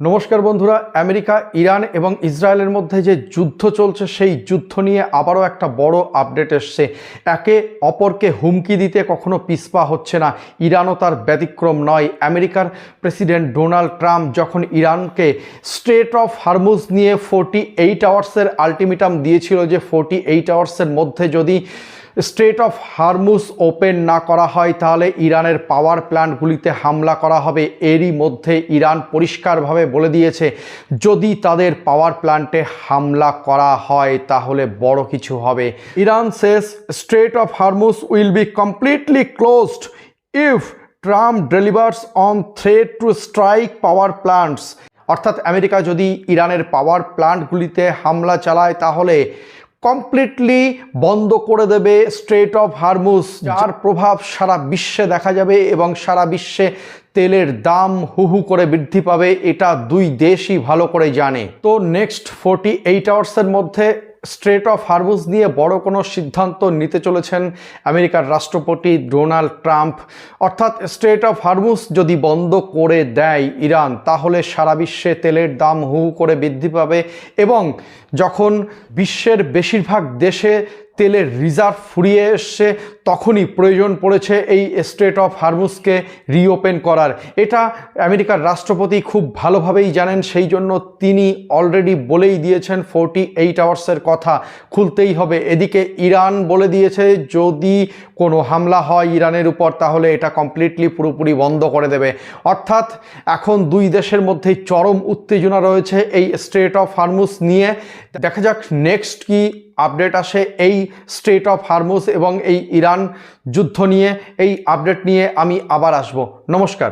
নমস্কার বন্ধুরা, America, Iran এবং ইসরায়েলের মধ্যে যে যুদ্ধ চলছে সেই যুদ্ধ নিয়ে আবারও একটা বড় আপডেট এসছে। একে অপরকে হুমকি দিতে কখনো পিছপা হচ্ছে না, ইরানও তার ব্যতিক্রম নয়। আমেরিকার প্রেসিডেন্ট ডোনাল্ড ট্রাম্প যখন ইরানকে স্ট্রেট অফ হরমুজ নিয়ে 48 আওয়ার্সের আলটিমেটাম দিয়েছিল যে 48 আওয়ার্সের মধ্যে যদি স্ট্রেট অফ হরমুজ ওপেন না করা হয় তাহলে ইরানের পাওয়ার প্ল্যান্টগুলিতে হামলা করা হবে। এরই মধ্যে ইরান পরিষ্কারভাবে বলে দিয়েছে যদি তাদের পাওয়ার প্ল্যান্টে হামলা করা হয় তাহলে বড় কিছু হবে। Iran says strait of Hormuz will be completely closed if Trump delivers on threat to strike power plants. অর্থাৎ আমেরিকা যদি ইরানের পাওয়ার প্ল্যান্টগুলিতে হামলা চালায় তাহলে কমপ্লিটলি বন্ধ করে দেবে স্ট্রেট অফ হরমুজ, যার প্রভাব সারা বিশ্বে দেখা যাবে এবং সারা বিশ্বে তেলের দাম হু করে বৃদ্ধি পাবে। এটা দুই দেশই ভালো করে জানে। তো নেক্সট 48 আওয়ার্সের মধ্যে স্ট্রেট অফ হরমুজ নিয়ে বড় কোনো সিদ্ধান্ত নিতে চলেছেন আমেরিকার রাষ্ট্রপতি ডোনাল্ড ট্রাম্প। অর্থাৎ স্ট্রেট অফ হরমুজ যদি বন্ধ করে দেয় ইরান তাহলে সারা বিশ্বে তেলের দাম হু করে বৃদ্ধি পাবে এবং যখন বিশ্বের বেশিরভাগ দেশে তেলের রিজার্ভ ফুরিয়ে এসছে তখনই প্রয়োজন পড়েছে এই স্ট্রেট অফ হরমুজকে রিওপেন করার। এটা আমেরিকার রাষ্ট্রপতি খুব ভালোভাবেই জানেন, সেই জন্য তিনি অলরেডি বলেই দিয়েছেন 48 আওয়ার্সের কথা খুলতেই হবে। এদিকে ইরান বলে দিয়েছে যদি কোনো হামলা হয় ইরানের উপর তাহলে এটা কমপ্লিটলি পুরোপুরি বন্ধ করে দেবে। অর্থাৎ এখন দুই দেশের মধ্যে চরম উত্তেজনা রয়েছে এই স্ট্রেট অফ হরমুজ নিয়ে। দেখা যাক নেক্সট কি আপডেট আসে এই স্ট্রেট অফ হরমুজ এবং এই ইরান যুদ্ধ নিয়ে। এই আপডেট নিয়ে আমি আবার আসবো। নমস্কার।